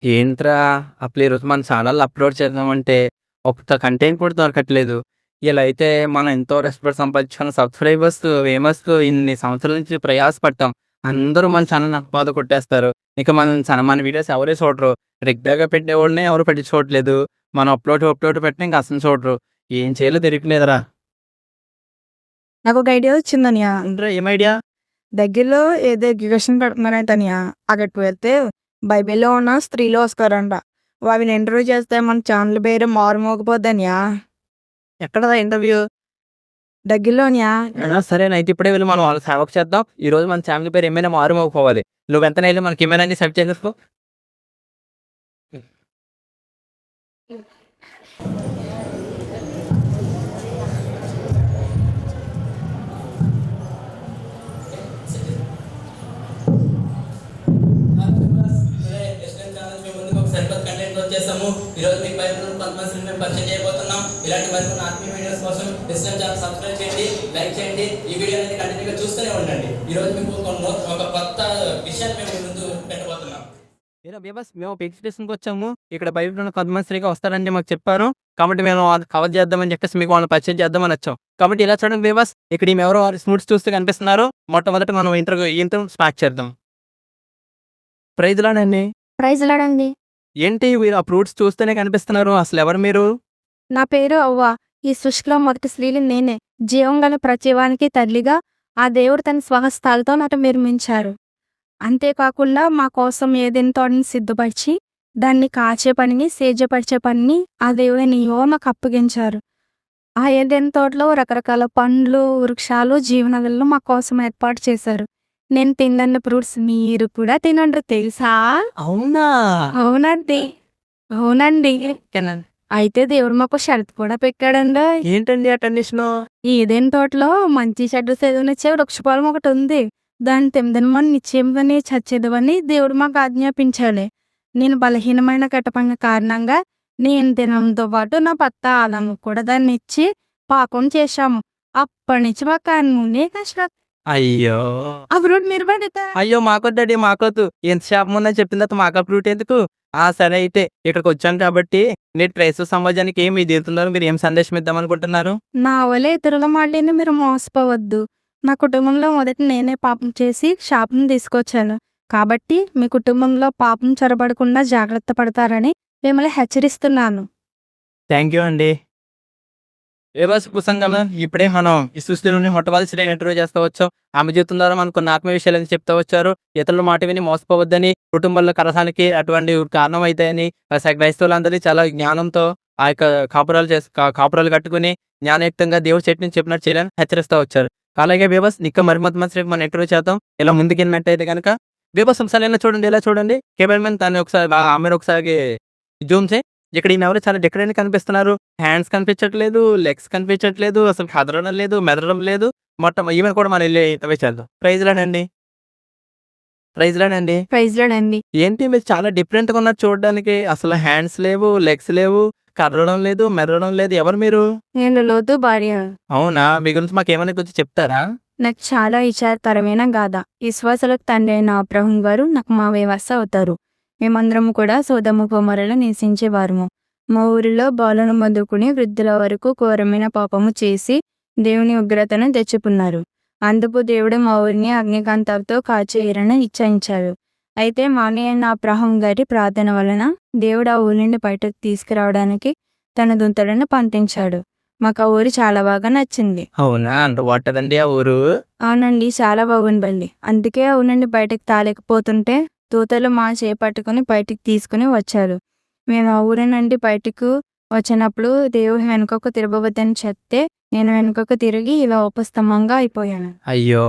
ఏంట్రా అప్పుడు ఈరోజు మన ఛానల్ అప్లోడ్ చేద్దామంటే ఒక్క కంటెంట్ కూడా దొరకట్లేదు. ఇలా అయితే మనం ఎంతో రెస్పెక్ట్ సంపాదించుకున్న సబ్స్క్రైబర్స్, ఫేమస్ ఇన్ని సంవత్సరాల నుంచి ప్రయాసపడ్డాం. అందరూ మన ఛానల్‌ని అడ్డబాద కొట్టేస్తారు. ఇక మన వీడియోస్ ఎవరే చూడరు. రెగ్యులర్‌గా పెట్టేవాళ్ళని ఎవరు పట్టించుకోవట్లేదు. మనం అప్లోడ్ పెట్టినా ఇంక అసలు చూడరు. ఏం చేయాలో తెలియట్లేదురా. నాకొక ఐడియా వచ్చిందన్నయ్య. ఏంట్రా ఏం ఐడియా? దగ్గరలో ఏదో ఎగ్జిబిషన్ పెడుతున్నారంట అన్నయ్య. అక్కడికి వెళ్తే బైబిల్‌లో ఉన్న స్త్రీలు వస్తారంట. వాళ్ళని ఇంటర్వ్యూ చేస్తే మన ఛానల్ పేరు మారుమోగిపోద్ది అన్నయ్య. ఎక్కడదా ఇంటర్వ్యూ? దగ్గరలో అన్నయ్య. సరేనయితే ఇప్పుడే వెళ్లి మనం వాళ్ళకి సేవకు చేద్దాం. ఈరోజు మన ఛానల్ పేరు ఏమైనా మారుమోగిపోవాలి. నువ్వు వెంటనే ఎళ్లి మన కెమెరాని సెట్ చేసేసుకో. వచ్చేసాము. ఈరోజు మీకు బైబిల్ కొంతమంది మేము పరిచయం చేయబోతున్నాం. ఇలాంటి మరికొన్ని ఆత్మీయ వీడియోస్ కోసం ఇస్లాం ఛానల్ సబ్స్క్రైబ్ చేయండి, లైక్ చేయండి. ఈ వీడియో అనేది కంటిన్యూగా చూస్తూనే ఉండండి. ఈరోజు మీకు ఒక కొత్త విషయాన్ని మేము ముందు పెట్టబోతున్నాం. ఏరా బేబస్ మేము ఎగ్జిబిషన్‌కి వచ్చాము. ఇక్కడ బైబిల్‌లో కొంతమంది స్త్రీగా వస్తారని మాకు చెప్పారు. కాబట్టి మేము అది కవర్ చేద్దామని చెప్పేసి మీకు వాళ్ళని పరిచయం చేద్దామని వచ్చాం. కాబట్టి ఇలా చూడండి బేబస్, ఇక్కడ ఈమె ఎవరో స్మూట్స్ చూస్తూ కనిపిస్తున్నారు. మొట్టమొదట మనం ఇంటర్వ్యూ స్టార్ట్ చేద్దాం. Praise Lord. Praise Lord. ఏంటి వీరు ఆ ఫ్రూట్స్ చూస్తేనే కనిపిస్తున్నారు. అసలు ఎవరు మీరు? నా పేరు అవ్వ. ఈ సృష్టిలో మొదటి స్త్రీని నేనే. జీవం గల ప్రతివానికి తల్లిగా ఆ దేవుడు తన స్వహస్తాలతో నన్ను నిర్మించారు. అంతేకాకుండా మా కోసం ఏదైనా తోటని సిద్ధపరిచి దాన్ని కాచే పనిని, సేద్యపరిచే పనిని ఆ దేవుని యెహోవా మాకు అప్పగించారు. ఆ ఏదైనా తోటలో రకరకాల పండ్లు, వృక్షాలు, జీవనదులను మా కోసం ఏర్పాటు చేశారు. నేను తిన్న ఫ్రూట్స్ మీరు కూడా తినండి తెలుసా? అవునా? అవునండి. అవునండి. అయితే దేవుడు మాకు షరతు కూడా పెట్టాడండి. ఏంటండి ఆ కండిషను? ఈ ఏదైనా తోటలో మంచి చెడ్డ సేదనిచ్చే వృక్షఫలం ఒకటి ఉంది. దాన్ని తిందనమని నిశ్చయమని చచ్చేదవని దేవుడు మాకు ఆజ్ఞాపించాలి. నేను బలహీనమైన కటపంగ కారణంగా నేను తినడంతో పాటు నా భర్త ఆదాము కూడా దాన్ని ఇచ్చి పాకం చేశాము. అప్పటి నుంచి మాకు నూనె కష్టం. అయ్యో! ఆ ఫ్రూట్ మీరు పడితే అయ్యో! మాకొద్దండి మాకొద్దు. ఎంత శాపం ఉందని చెప్పిన తర్వాత మాకా ఫ్రూట్ ఎందుకు? సరే అయితే ఇక్కడికి వచ్చాను కాబట్టి నేటి క్రైస్తవ సమాజానికి మీ జీవితంలో మీరు ఏం సందేశం ఇద్దామనుకుంటున్నారు? నా వలే ఇతరుల మాటని మీరు మోసపోవద్దు. నా కుటుంబంలో మొదట నేనే పాపం చేసి శాపం తీసుకొచ్చాను. కాబట్టి మీ కుటుంబంలో పాపం చొరబడకుండా జాగ్రత్త పడతారని మిమ్మల్ని హెచ్చరిస్తున్నాను. థ్యాంక్ యూ అండి. ఏవాస్ కుసంగమ ఇప్పుడే మనం ఈ సృష్టిలోని మొట్టమొదటి ఇంటర్వ్యూ చేస్తూ వచ్చాం. ఆమె జీవితం ద్వారా మనకు కొన్ని ఆత్మ విషయాలని చెప్తూ వచ్చారు. ఇతరుల మాట విని మోసపోవద్దని, కుటుంబంలో కలహానికి అటువంటి కారణం అయితాయని, క్రైస్తవులందరినీ చాలా జ్ఞానంతో ఆ యొక్క కాపురాలు కట్టుకుని జ్ఞానయుక్తంగా దేవుడు చెప్పినట్టు చేయాలని హెచ్చరిస్తూ వచ్చారు. అలాగే బేబస్ ఇంకా మరి మనం ఇంటర్వ్యూ చేద్దాం. ఇలా ముందుకెళ్ళినట్టయితే కనుక బేబస్ ఒకసారి ఇలా చూడండి కెమెరామెన్ తను ఒకసారి ఆమె ఒకసారి జూమ్ చేయి. ఇక్కడ ఈమె ఎవరో చాలా డిఫరెంట్ కనిపిస్తున్నారు. హ్యాండ్స్ కనిపించట్లేదు, లెగ్స్ కనిపించట్లేదు, అసలు కదలడం లేదు, మెదలడం లేదు. మొత్తం ఈమె కూడా మనం వెళ్ళి ఇంటర్వ్యూ చేద్దాం. ప్రైజ్ లార్డ్ అండి. ప్రైజ్ లార్డ్ అండి. ఏంటి మీరు చాలా డిఫరెంట్‌గా ఉన్నారు చూడడానికి. అసలు హ్యాండ్స్ లేవు, లెగ్స్ లేవు, కదలడం లేదు, మెదలడం లేదు. ఎవరు మీరు? నేను లోతు భార్య. అవునా? మీ గురించి మాకేమైనా కొంచెం చెప్తారా? నాకు చాలా విచారకరమైన గాథ. విశ్వాసులకు తండ్రి అయిన అబ్రహం గారు నాకు మా వ్యవస్థ అవుతారు. మేమందరం కూడా సోదమ గొమొర్రాలో నివసించేవారము. మా ఊరిలో బాలను మొదలుకుని వృద్ధుల వరకు ఘోరమైన పాపము చేసి దేవుని ఉగ్రతను తెచ్చుకున్నారు. అందుకు దేవుడు మా ఊరిని అగ్నికాంతాలతో కాల్చేయాలని నిశ్చయించారు. అయితే మాని అయిన అబ్రహం గారి ప్రార్థన వలన దేవుడు ఆ ఊరి నుండి బయటకు తీసుకురావడానికి తన దూతలను పంపించాడు. మాకు ఆ ఊరు చాలా బాగా నచ్చింది. అవునా? అంత బాగుంటదండి ఆ ఊరు? అవునండి, చాలా బాగుందండి. అందుకే ఆ ఊరి నుండి బయటకు తాలేకపోతుంటే దూతలు మా చేపట్టుకుని బయటికి తీసుకుని వచ్చారు. మేము ఆ ఊరి నుండి బయటకు వచ్చినప్పుడు దేవుడు వెనుకకు తిరగవద్దని చెప్తే నేను వెనుకకు తిరిగి ఇలా ఉపస్తంభంగా అయిపోయాను. అయ్యో!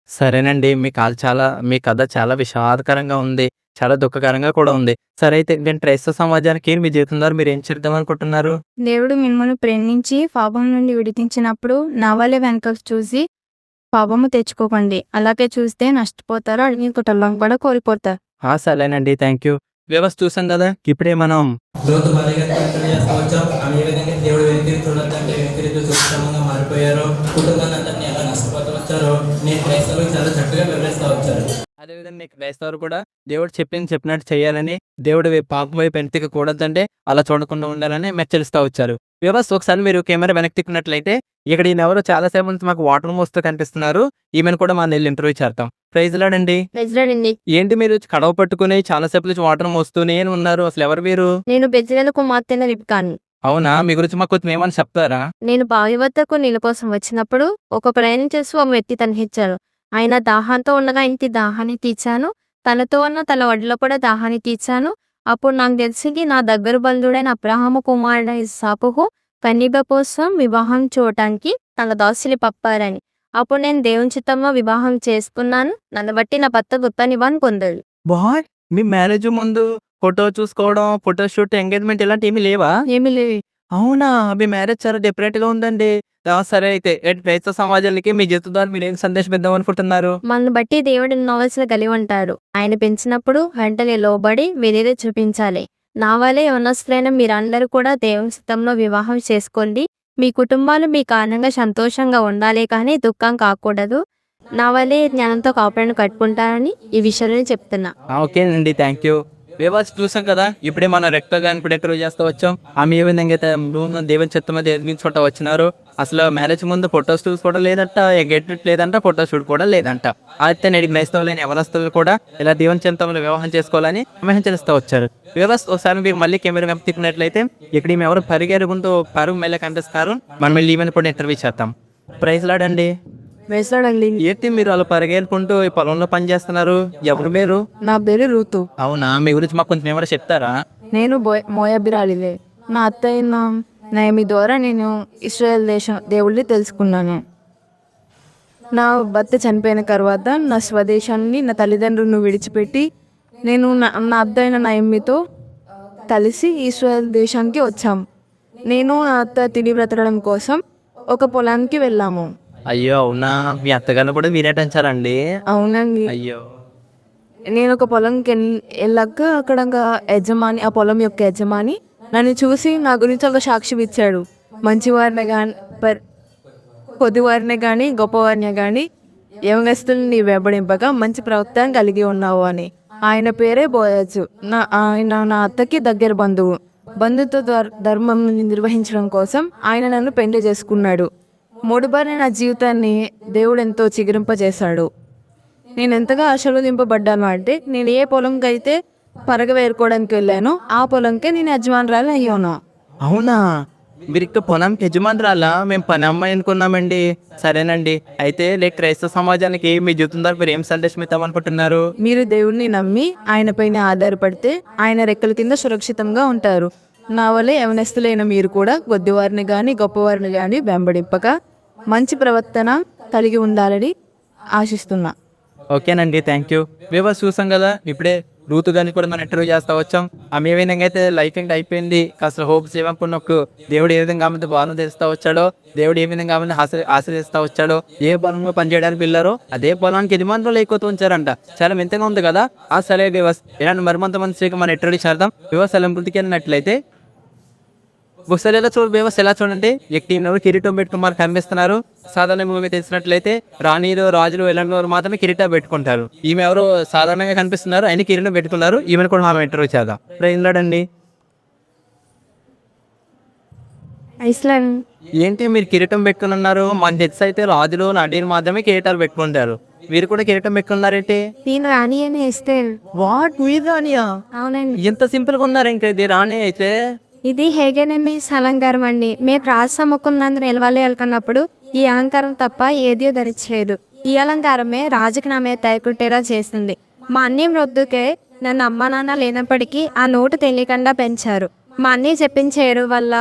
సరేనండి. మీ కథ చాలా విషాదకరంగా ఉంది. చాలా దుఃఖకరంగా కూడా ఉంది. సరే అయితే నేను క్రైస్తవ సమాజానికి మీ జీవితం ద్వారా మీరు ఏం చేద్దామనుకుంటున్నారు? దేవుడు మిమ్మల్ని ప్రేమించి పాపం నుండి విడిపించినప్పుడు నా వల్లే వెనకకు చూసి పాపము తెచ్చుకోకండి. అలాగే చూస్తే నష్టపోతారు, అడిగిన కుటుంబం కూడా కోల్పోతారు. సరేనండి. Thank you. వ్యవస్థ చూసాం కదా! ఇప్పుడే మనం లోతు భార్యగా ఇంటర్వ్యూ చేస్తూ వచ్చాం. ఆమె ఏ విధంగా దేవుడు వెనుతిరిగి చూడొద్దంటే వెనుతిరిగి సుఖంగా మారిపోయారో, కుటుంబాన్ని అందరినీ ఎలా నష్టపోతూ వచ్చారో నేను క్రైస్తవులకు చాలా చక్కగా వివరిస్తూ వచ్చారు. అదేవిధంగా క్రైస్తవులు కూడా దేవుడు చెప్పినట్టు చేయాలని, దేవుడు పాపం వైపు ఎత్తికూడదంటే అలా చూడకుండా ఉండాలని హెచ్చరిస్తూ వచ్చారు. వ్యవస్థ ఒకసారి మీరు కెమెరా వెనక్కి తిప్పినట్లయితే ఇక్కడ ఈయన ఎవరో చాలా సేపు నుంచి మాకు వాటర్ మోస్తూ కనిపిస్తున్నారు. ఈమెను కూడా మనం వెళ్ళి ఇంటర్వ్యూ చేద్దాం. ప్రైజ్ లార్డ్ అండి. ప్రెసిడెంట్ ఏంటి మీరు కడవ పట్టుకుని చాలా సేపు నుంచి వాటర్ మోస్తూనే ఉన్నారు, అసలు ఎవరు మీరు? నేను బెజ్జల కుమార్తెన రిబ్కాను. అవునా, మీ గురించి మాకు కొంచెం ఏమని చెప్తారా? నేను బావి వద్దకు నీళ్ళ కోసం వచ్చినప్పుడు ఒక ప్రయాణం చేస్తూ ఒక వ్యక్తి తనకిచ్చాడు. ఆయన దాహంతో ఉండగా ఇంటి దాహాన్ని తీర్చాను, తనతో ఉన్న తన ఒడిలో కూడా దాహాన్ని తీర్చాను. అప్పుడు నాకు తెలిసింది, నా దగ్గర బంధువుడైన అబ్రహాము కుమారుడైన ఇస్సాకుకు కన్యక కోసం వివాహం చూడటానికి తన దాసులు పంపారని. అప్పుడు నేను దేవుని చిత్తంలో వివాహం చేసుకున్నాను. నన్ను బట్టి నా భర్త గొప్ప నివాన్ పొందాడు. బాయ్, మీ మ్యారేజ్ ముందు ఫోటో చూసుకోవడం, ఫోటో షూట్, ఎంగేజ్మెంట్ ఇలాంటి ఏమీ లేవా? ఏమి లేవు. అవునా, మీ మ్యారేజ్ చాలా డిఫరెంట్ గా ఉందండి. సరే అయితే క్రైస్తవ సమాజానికి మీ జీవితం ద్వారా మీరు ఏం సందేశం ఇద్దాం అనుకుంటున్నారు? మనల్ని బట్టి దేవుడు నవలసిన కలిగి ఉంటారు. ఆయన పెంచినప్పుడు వెంటనే లోబడి విధేయత చూపించాలి. నా వలే యవనస్తులైన మీరందరూ కూడా దేవుని చిత్తంలో వివాహం చేసుకోండి. మీ కుటుంబాలు మీ కారణంగా సంతోషంగా ఉండాలి, కానీ దుఃఖం కాకూడదు. నా వలే జ్ఞానంతో కాపాడని కట్టుకుంటారని ఈ విషయాన్ని చెప్తున్నా. ఓకేనండి, థ్యాంక్ యూ. వివాహ చూసాం కదా, ఇప్పుడే మన రెక్టర్ గారిని ఇప్పుడు ఇంటర్వ్యూ చేస్తూ వచ్చాం. ఆమె ఏ విధంగా అయితే దేవుని చిత్తం మీద ఎదిగించుకుంటూ వచ్చినారు. అసలు మ్యారేజ్ ముందు ఫోటోస్ చూసుకోవడం లేదంట, ఎంగేజ్మెంట్ లేదంట, ఫోటో షూట్ కూడా లేదంట. అయితే నేటి క్రైస్తవులైన యవనస్తులు కూడా ఇలా దేవుని చిత్తంలో వివాహం చేసుకోవాలని హెచ్చరిస్తూ వచ్చారు. వ్యవస్థ ఒకసారి మీరు మళ్ళీ కెమెరా వెంపు తిప్పినట్లయితే ఇక్కడ ఈమె ఎవరు పరిగెరు ముందు పరుగు మెల్ల కనిపిస్తున్నారు. మనం మళ్ళీ ఈమెను కూడా ఇంటర్వ్యూ చేద్దాం. ప్రైజ్ లార్డ్ అండి. వేసాడండి. ఏంటి మీరు అలా పరిగెరుకుంటూ ఈ పొలంలో పని చేస్తున్నారు? ఎవరు మీరు? నా పేరు రూతు. అవునా, మీ గురించి మాకు కొంచెం ఏమైనా చెప్తారా? నేను మోయాబిరాలిలే. నా అత్తయ్య నయమి ద్వారా నేను ఇశ్రాయేల్ దేశం దేవుళ్ళని తెలుసుకున్నాను. నా భర్త చనిపోయిన తర్వాత నా స్వదేశాన్ని, నా తల్లిదండ్రులను విడిచిపెట్టి నేను నా అత్తయ్య నయమితో కలిసి ఇశ్రాయేల్ దేశానికి వచ్చాం. నేను నా అత్త తిని బ్రతకడం కోసం ఒక పొలానికి వెళ్ళాము. అయ్యో అవునా, మీ అత్తగారిని కూడా మీరే పెంచారండి? అవునండి. అయ్యో. నేను ఒక పొలంకి వెళ్ళాక అక్కడ యజమాని, ఆ పొలం యొక్క యజమాని నన్ను చూసి నా గురించి ఒక సాక్ష్యం ఇచ్చాడు. మంచివారిని కానీ కొద్దివారిని కానీ గొప్పవారిని కానీ యవనస్తుల్ని నీ వెంబడింపగా మంచి ప్రవర్తన కలిగి ఉన్నావు అని. ఆయన పేరే బోయజు. ఆయన నా అత్తకి దగ్గర బంధువు. బంధుత్వ ధర్మం నిర్వహించడం కోసం ఆయన నన్ను పెళ్లి చేసుకున్నాడు. మూడుబారి నా జీవితాన్ని దేవుడు ఎంతో చిగురింపజేశాడు. నేను ఎంతగా ఆశీర్వదింపబడ్డాను అంటే, నేను ఏ పొలంకి అయితే పరగవేరుకోవడానికి వెళ్ళానో ఆ పొలంకే నేను యజమానురాలు అయ్యాను. అవునా, మీరు ఇక్కడ పొలంకి యజమానురాలా? మేము పని అమ్మాయి అనుకున్నామండి. సరేనండి, అయితే క్రైస్తవ సమాజానికి మీ జీవితం ద్వారా మీరు ఏం సందేశం ఇద్దామనుకుంటున్నారు? మీరు దేవుడిని నమ్మి ఆయనపైన ఆధారపడితే ఆయన రెక్కల కింద సురక్షితంగా ఉంటారు. నా వల్లే యవనస్తులైన మీరు కూడా కొద్దివారిని కానీ గొప్పవారిని కానీ వెంబడింపక మంచి ప్రవర్తన కలిగి ఉండాలని ఆశిస్తున్నా. ఓకేనండి, థ్యాంక్ యూ. వివాహ చూసాం కదా, ఇప్పుడే రూతు గారిని కూడా మనం ఇంటర్వ్యూ చేస్తా వచ్చాం. ఆమె ఏ విధంగా అయితే లైఫ్ ఎండ్ అయిపోయింది, కాస్త హోప్స్ ఏమనుకున్నప్పుడు దేవుడు ఏ విధంగా ఆమెతో బాను తెస్తా వచ్చాడో, దేవుడు ఏ విధంగా ఆమెను ఆశ్రయిస్తా వచ్చాడో, ఏ పొలంలో పనిచేయడానికి వెళ్ళారో అదే పొలానికి యజమానులు లేకపోతూ ఉంచారంట. చాలా వింతగా ఉంది కదా. ఆ సరే వివాస్, ఇలాంటి మరిమంత మంచిగా మనం ఇంటర్వ్యూ చేద్దాం. వివాసాల ముందుకు వెళ్ళినట్లయితే ఒకసారి ఎలా వ్యవస్థ ఎలా చూడండి. ఎవరు కిరీటం పెట్టుకుని మనకు కనిపిస్తున్నారు. సాధారణ మూవీ తెలిసినట్లయితే రాణిలు, రాజులు ఇలాంటి వారు మాత్రమే కిరీటం పెట్టుకుంటారు. ఈమె ఎవరు సాధారణంగా కనిపిస్తున్నారు, ఆయన కిరీటం పెట్టుకున్నారు. ఈమెను కూడా మనం ఇంటర్వ్యూ చేద్దాం. ఇంలాడండి. ఐస్లాండ్. ఏంటి మీరు కిరీటం పెట్టుకుని ఉన్నారు? మన హెడ్స్ అయితే రాజులు, నటీలు మాత్రమే కిరీటాలు పెట్టుకుంటారు. మీరు కూడా కిరీటం పెట్టుకున్నారేంటి? నేను రాణి అని ఇస్తే. వాట్, మీరు రాణియా? అవునండి. ఎంత సింపుల్ గా ఉన్నారు. ఇంకా ఇది రాణి అయితే ఇది హేగెనెమీస్ అలంకారం అండి. మీరు రాజసముకున్నందుకు నిలవాలి అనుకున్నప్పుడు ఈ అలంకారం తప్ప ఏదీ ధరించలేదు. ఈ అలంకారమే రాజుకి నా మీద తయకుట్టేలా చేసింది. మా అన్నీ వృద్ధుకే నన్ను అమ్మ నాన్న లేనప్పటికీ ఆ నోటు తెలియకుండా పెంచారు. మా అన్నీ చెప్పించేరు వల్ల,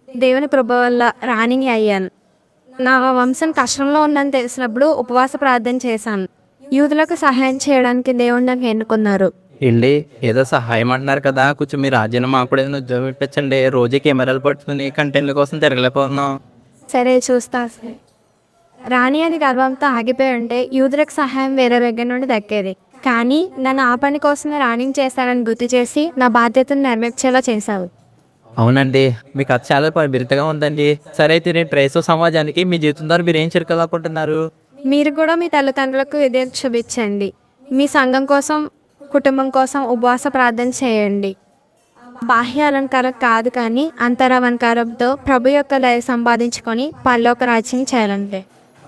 దేవుని కృప వల్ల రాణిని అయ్యాను. నా వంశం కష్టంలో ఉందని తెలిసినప్పుడు ఉపవాస ప్రార్థన చేశాను. యూదులకు సహాయం చేయడానికి దేవుడు నాకు ఎన్నుకున్నారు. వెళ్ళి ఏదో సహాయం అంటున్నారు కదా, కొంచెం మీ రాజ్యాన్ని మాకు కూడా ఏదైనా ఉద్యోగం ఇప్పించండి. రోజు కెమెరాలు పట్టుకుని కంటెంట్ల కోసం తిరగలేకపోతున్నాం. సరే చూస్తా. రాణి అని గర్వంతో ఆగిపోయి ఉంటే యూదులకు సహాయం వేరే దగ్గర నుండి దక్కేది. కానీ నన్ను ఆ పని కోసమే రాణిని చేశానని గుర్తు చేసి నా బాధ్యతను నెరవేర్చేలా చేశావు. అవునండి, మీకు అది చాలా బిరితగా ఉందండి. సరే అయితే నేను క్రైస్తవ సమాజానికి మీ జీవితం ద్వారా మీరు ఏం చేరుకోవాలనుకుంటున్నారు? మీరు కూడా మీ తల్లిదండ్రులకు విధేయత చూపించండి. మీ సంఘం కోసం, కుటుంబం కోసం ఉపవాస ప్రార్థన చేయండి. బాహ్య అలంకారం కాదు కానీ అంతరలంకారంతో ప్రభు యొక్క దయ సంపాదించుకొని పరలోక రాజ్యం చేయాలంటే.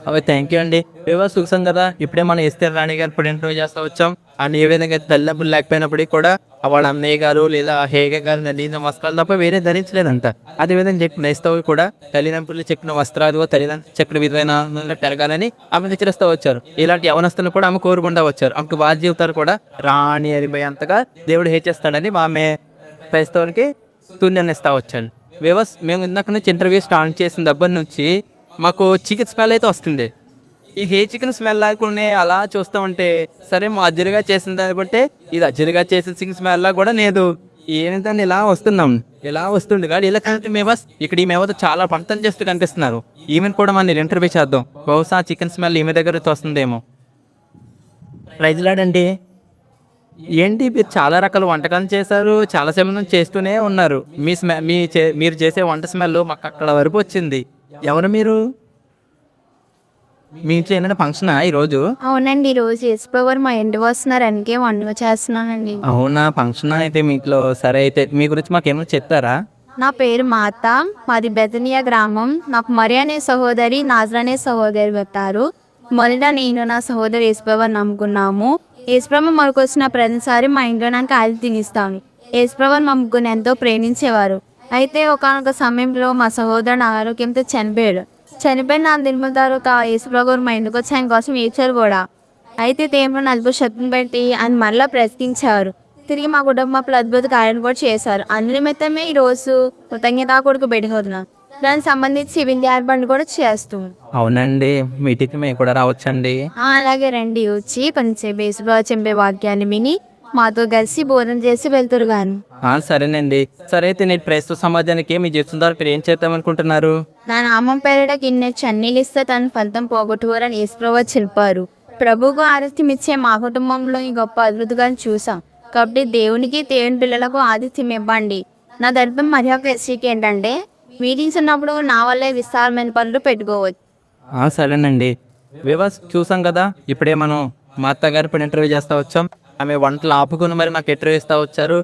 అవి థ్యాంక్ యూ అండి. వివాహ సుఖం కదా. ఇప్పుడే మనం ఎస్తేర్ రాణి గారు ఇప్పుడు ఇంటర్వ్యూ చేస్తూ వచ్చాం. అండ్ ఏ విధంగా తల్లిదండ్రులు లేకపోయినప్పటికీ కూడా వాళ్ళ అన్నయ్య గారు లేదా హేగ గారు నలిగిన వస్త్రాలు తప్ప వేరే ధరించలేదంట. అదేవిధంగా చెప్పిన క్రైస్తవులు కూడా తల్లిదండ్రులు చెప్పిన వస్త్రాలు, తల్లిదండ్రులు చెప్పిన విధమైన పెరగాలని ఆమె హెచ్చరిస్తూ వచ్చారు. ఇలాంటి యవనస్తులు కూడా ఆమె కోరుకుంటూ వచ్చారు. ఆమెకు వారి జీవితాలు కూడా రాణి అరిపోయేంతగా దేవుడు హెచ్చిస్తాడని ఆమె క్రైస్తవులకి శూన్యాన్ని ఇస్తూ వచ్చాడు. మేము ఇందాక నుంచి ఇంటర్వ్యూ స్టార్ట్ చేసిన దగ్గర నుంచి మాకు చికెన్ స్మెల్ అయితే వస్తుంది. ఈ చికెన్ స్మెల్ లేకుండా అలా చూస్తూ ఉంటే సరే మా అజ్జరిగా చేసిన దాన్ని బట్టే ఇది అజ్జరిగా చేసిన చికెన్ స్మెల్ లా కూడా లేదు. ఏంటంటే ఇలా వస్తున్నాం, ఇలా వస్తుంది కానీ ఇలా కానీ మేవస్ ఇక్కడ ఈ మేవతో చాలా పంతం చేస్తూ కనిపిస్తున్నారు. ఈమెను కూడా మనం ఇంటర్వ్యూ చేద్దాం. బహుశా చికెన్ స్మెల్ ఈమె దగ్గర వస్తుందేమో. ప్రైజ్లాడండి. ఏంటి మీరు చాలా రకాల వంటకాలు చేశారు, చాలా సమయం నుంచి చేస్తూనే ఉన్నారు. మీరు చేసే వంట స్మెల్ మాకు అక్కడ వరకు వచ్చింది. ఎవరు మీరు? మీ ఇంట్లో ఏమైనా ఫంక్షనా ఈరోజు? అవునండి, ఈరోజు యేసుప్రభు మా ఇంటికి వస్తున్నారు, అందుకే వంట చేస్తున్నానండి. అవునా, ఫంక్షన్ అయితే మీ ఇంట్లో. సరే అయితే మీ గురించి మాకు ఏమైనా చెప్తారా? నా పేరు మాత, మాది బెతనియా గ్రామం. నాకు మరి అనే సహోదరి, నాజర్ అనే సహోదరి పెట్టారు. మొదట నేను నా సహోదరి యేసుప్రభుని నమ్ముకున్నాము. యేసుప్రభు మనకు వచ్చిన ప్రతిసారి మా ఇంట్లో నాకు ఆది తినిస్తాను. యేసుప్రభుని మా ముగ్గురు ఎంతో ప్రేమించేవారు. అయితే ఒకానొక సమయంలో మా సహోదరుడు ఆరోగ్యంతో చనిపోయిన 4 దినముల తర్వాత యేసుప్రభు మా ఇంటికి వచ్చి ఆయన కోసం ఏడ్చారు కూడా. అయితే దేవుడు అద్భుత శక్తిని పెట్టి ఆయన మరలా బ్రతికించారు. తిరిగి మా కుటుంబంలో అద్భుత కార్యాలు కూడా చేశారు. అందునిమిత్తమే ఈరోజు కృతజ్ఞతా కొడుకు పెట్టుకుంటున్నాం. దానికి సంబంధించి వింధ్యార్ బండి కూడా చేస్తాం. అవునండి, మీటికి మేము కూడా రావచ్చండి. అలాగే రండి, వచ్చి కొంచెం యేసుప్రభు చెప్పే వాక్యాన్ని విని మాతో కలిసి భోజనం చేసి వెళ్తారు గాను. సరేనండి. సరే అయితే నేను క్రైస్తవ సమాజానికి మీ జీవితం ద్వారా మీరు ఏం చేద్దామనుకుంటున్నారు? నా నామం పేరిట గిన్నె చన్నీళ్ళు ఇస్తే తన ఫలితం పోగొట్టుకోరని యేసుప్రభు చెప్పారు. ప్రభువుకు ఆతిథ్యం ఇచ్చే మా కుటుంబంలో ఈ గొప్ప అద్భుతాన్ని చూసాం. కాబట్టి దేవునికి, దేవుని పిల్లలకు ఆతిథ్యం ఇవ్వండి. నా దర్భం మరొక హెచ్చరిక ఏంటంటే మీటింగ్స్ ఉన్నప్పుడు నా వల్లే విస్తారమైన పనులు పెట్టుకోవచ్చు. సరేనండి. వివాస్ చూసాం కదా. ఇప్పుడే మనం మా అత్తగారు ఇప్పుడు ఇంటర్వ్యూ చేస్తూ వచ్చాం. ఆమె వంటలు ఆపుకుని మరి మాకు ఇంటర్వ్యూ ఇస్తూ వచ్చారు.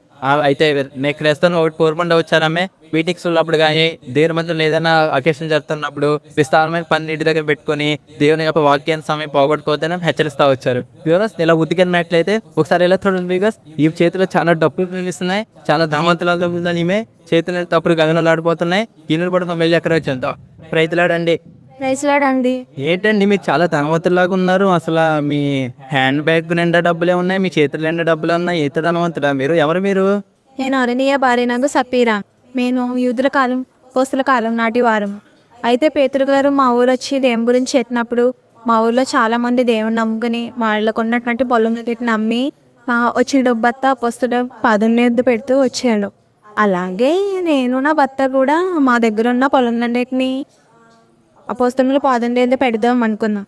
అయితే నేను క్రైస్తవం ఒకటి కోరుకుండా వచ్చారు. ఆమె మీటింగ్స్ ఉన్నప్పుడు కానీ దేవుని మధ్యలో ఏదైనా అకేషన్ జరుగుతున్నప్పుడు విస్తారమైన పని ఇంటి దగ్గర పెట్టుకొని దేవుని యొక్క వాక్యాన్ని సమయం పోగొట్టుకోవద్దని హెచ్చరిస్తూ వచ్చారు. వివాస్ ఇలా ఉతికినట్లయితే ఒకసారి ఇలా చూడండి. వివాస్ ఈ చేతిలో చాలా డబ్బులు కనిపిస్తున్నాయి, చాలా ధనవంతులతో ఉందని ఈమె చేతులు తప్పుడు గగనలాడిపోతున్నాయి. గిన్నెలు కూడా 9 ఎకరాలు వచ్చేంత రైతులాడండి. ఏంటండి మీరు చాలా ధనవంతులాగా ఉన్నారు. అసలు మీ హ్యాండ్ బ్యాగ్ నిండా డబ్బులే ఉన్నాయి, మీ చేతులు నిండా డబ్బులు ఉన్నాయి. ఎంత ధనవంతుడా మీరు? ఎవరు మీరు? నేను అరణీయ భార్య నాకు సపీరా. మేము యూదుల కాలం, పోస్తుల కాలం నాటి వారం. అయితే పేతురు గారు మా ఊరు వచ్చి దేవుని గురించి చెప్పినప్పుడు మా ఊర్లో చాలా మంది దేవుని నమ్ముకుని వాళ్ళకు ఉన్నటువంటి పొలం పెట్టి నమ్మి వచ్చిన డబ్బంతా పోస్తుడు పాదం పెడుతూ వచ్చాడు. అలాగే నేను నా భర్త కూడా మా దగ్గర ఉన్న పొలంన్నిటిని అపోస్తలుల పాదం పెడదాం అనుకున్నా.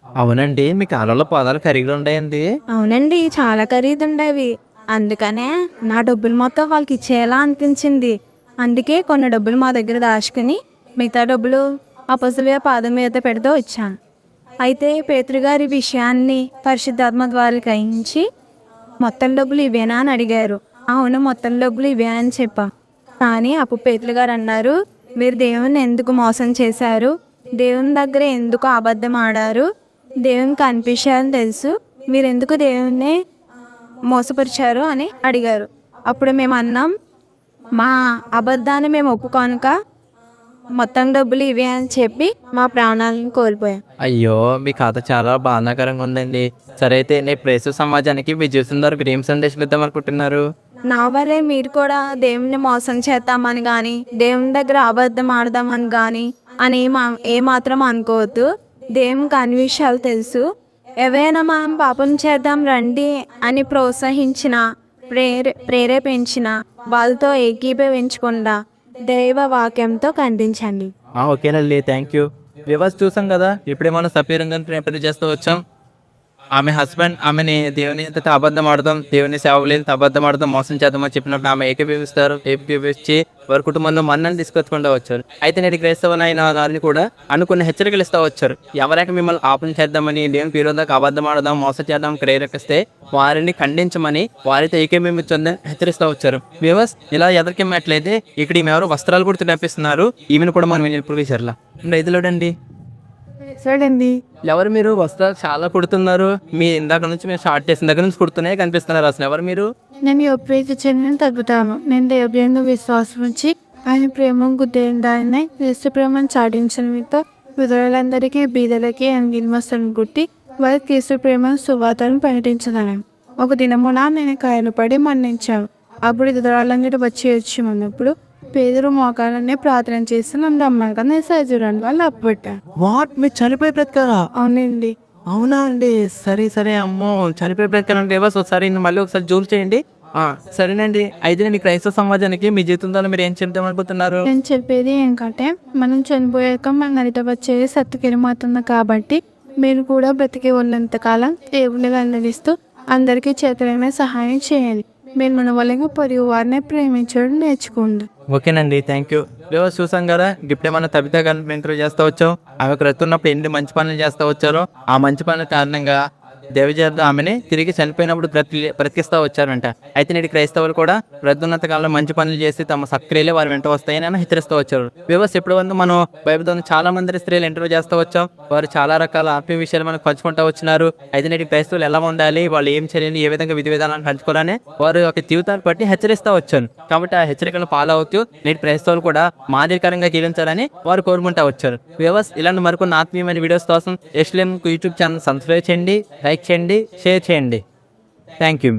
అవునండి, మీ కాలంలో పాదాలు ఖరీదు ఉంటాయండి? అవునండి, చాలా ఖరీదు ఉండేవి. అందుకనే నా డబ్బులు మొత్తం వాళ్ళకి ఇచ్చేలా అనిపించింది. అందుకే కొన్ని డబ్బులు మా దగ్గర దాచుకుని మిగతా డబ్బులు అపోస్తలుల పాదం మీద పెడుతూ వచ్చాను. అయితే పేతురు గారి విషయాన్ని పరిశుద్ధాత్మ ద్వారా గ్రహించి మొత్తం డబ్బులు ఇవేనా అని అడిగారు. అవును, మొత్తం డబ్బులు ఇవే అని చెప్పా. కానీ అప్పుడు పేతురు గారు అన్నారు, మీరు దేవుని ఎందుకు మోసం చేశారు, దేవుని దగ్గర ఎందుకు అబద్ధం ఆడారు, దేవునికి అనిపించారని తెలుసు, మీరు ఎందుకు దేవుణ్ణి మోసపరిచారు అని అడిగారు. అప్పుడు మేము అన్నాం, మా అబద్ధాన్ని మేము ఒప్పుకోనుక మొత్తం డబ్బులు ఇవే అని చెప్పి మా ప్రాణాలను కోల్పోయాం. అయ్యో, మీ కథ చాలా బాధాకరంగా ఉందండి. సరే అయితే నేను క్రైస్తవ సమాజానికి మీ జీవితం ద్వారా ఏం సందేశం ఇద్దాం అనుకుంటున్నారు? నా వరే మీరు కూడా దేవుణ్ణి మోసం చేద్దామని కానీ దేవుని దగ్గర అబద్ధం ఆడదామని కానీ అని ఏమాత్రం అనుకోవద్దు. దేవునికి అన్ని విషయాలు తెలుసు. ఎవరైనా మనం పాపం చేద్దాం రండి అని ప్రోత్సహించిన, ప్రేరేపించిన వాళ్ళతో ఏకీభవించకుండా దైవ వాక్యంతో ఖండించండి. ఓకేనండి, థ్యాంక్ యూ. వివాస్ చూసాం కదా. ఇప్పుడే మనం సపీరంగా ఇంటర్వ్యూ చేస్తూ వచ్చాం. ఆమె హస్బెండ్ ఆమెని దేవుని ఎదుట అబద్ధం ఆడదాం, దేవుని సేవలేదు అబద్ధం ఆడదాం, మోసం చేద్దామని చెప్పినప్పుడు ఆమె ఏకీభవించి వారి కుటుంబంలో మన్నని తీసుకొచ్చుకుంటూ వచ్చారు. అయితే నేటి క్రైస్తవులైన వారిని కూడా అనుకున్న హెచ్చరికలు ఇస్తూ వచ్చారు. ఎవరైనా మిమ్మల్ని పాపం చేద్దామని, దేవుని విరోధంగా అబద్ధం ఆడదాం, మోసం చేద్దాం ప్రేరేపిస్తే వారిని ఖండించమని వారితో ఏకీభవించొద్దని హెచ్చరిస్తూ వచ్చారు. వ్యవస్ ఇలా ఎదరికెమ్మట్లయితే ఇక్కడ ఈమె ఎవరు వస్త్రాలు కూడా తెప్పిస్తున్నారు. ఈమెను కూడా మనం ఇప్పుడు విచారలా రైతులోడండి. చూడండి, ఎవరు మీరు? వస్త్రాలు చాలా కుడుతున్నారు. మీ ఇందాక నుంచి మేము స్టార్ట్ చేసిన దగ్గర నుంచి కుడుతూనే కనిపిస్తున్నారు. అసలు ఎవరు మీరు? నేను ఎప్పుడైతే చెందిన తగ్గుతాను. నేను దేవుని విశ్వాసం ఉంచి ఆయన ప్రేమ గుద్దేదాన్ని క్రీస్తు ప్రేమను చాటించిన మీతో విధులందరికీ బీదలకి అంగిల్మస్తను గుట్టి వారి క్రీస్తు ప్రేమను సువార్తను ప్రకటించదాను. ఒక దినమున నేను కాయలు పడి మన్నించాను. అప్పుడు విధురాలందరూ వచ్చి ఉన్నప్పుడు పేదరు మోకాలనే ప్రార్థన చేసి నన్ను రమ్మగా నేను సజీరాన్ని వాళ్ళు అప్పట్టాను. వాట్, మీరు చనిపోయి బ్రతకారా? అవునండి. అవునా అండి? సరే అమ్మో, చనిపోయి బ్రతకాలంటే ఒకసారి మళ్ళీ ఒకసారి జూమ్ చేయండి. సరేనండి. అయితే నేను క్రైస్తవ సమాజానికి మీ జీవితంలో మీరు ఏం చెప్తాం అనుకుంటున్నారు? నేను చెప్పేది ఏంటంటే మనం చనిపోయాక మన నడిట వచ్చేది సత్తుకెళ్ళిపోతుంది. కాబట్టి మీరు కూడా బ్రతికి ఉన్నంత కాలం దేవుని వెల్లడిస్తూ అందరికీ చేతులైన సహాయం చేయాలి. మీరు మన వల్ల పొరుగు వారిని ప్రేమించడం నేర్చుకోండి. ఓకేనండి, థ్యాంక్ యూ. చూసాం కదా, ఇప్పుడే మన తబితా గారిని ఇంటర్వ్యూ చేస్తూ వచ్చాం. ఆమెకు రతున్నప్పుడు ఎన్ని మంచి పనులు చేస్తూ వచ్చారో ఆ మంచి పనుల కారణంగా దేవజాత ఆమెని తిరిగి చనిపోయినప్పుడు బ్రతికిస్తూ వచ్చారంట. అయితే నేటి క్రైస్తవులు కూడా రద్దున్నత కాలంలో మంచి పనులు చేసి తమ సక్రియలే వారు వెంట వస్తాయని హెచ్చరిస్తూ వచ్చారు. వ్యవస్థ ఇప్పుడు మనం బైబిల్లో చాలా మంది స్త్రీలు ఇంటర్వ్యూ చేస్తూ వచ్చాం. వారు చాలా రకాల ఆత్మీయ విషయాలు మనకు పంచుకుంటూ వచ్చినారు. అయితే నేటి క్రైస్తవులు ఎలా ఉండాలి, వాళ్ళు ఏం చేయాలి, ఏ విధంగా విధి విధానాలను పంచుకోవాలని వారు ఒక జీవితాన్ని బట్టి హెచ్చరిస్తూ వచ్చారు. కాబట్టి ఆ హెచ్చరికలను ఫాలో అవుతూ నేటి క్రైస్తవులు కూడా మాదిరికరంగా జీవించాలని వారు కోరుకుంటూ వచ్చారు. వ్యవస్థ ఇలాంటి మరికొన్ని ఆత్మీయమైన వీడియోస్ కోసం ఎస్లేం యూట్యూబ్ ఛానల్ సబ్స్క్రైబ్ చేయండి, లైక్ చేయండి, షేర్ చేయండి. Thank you.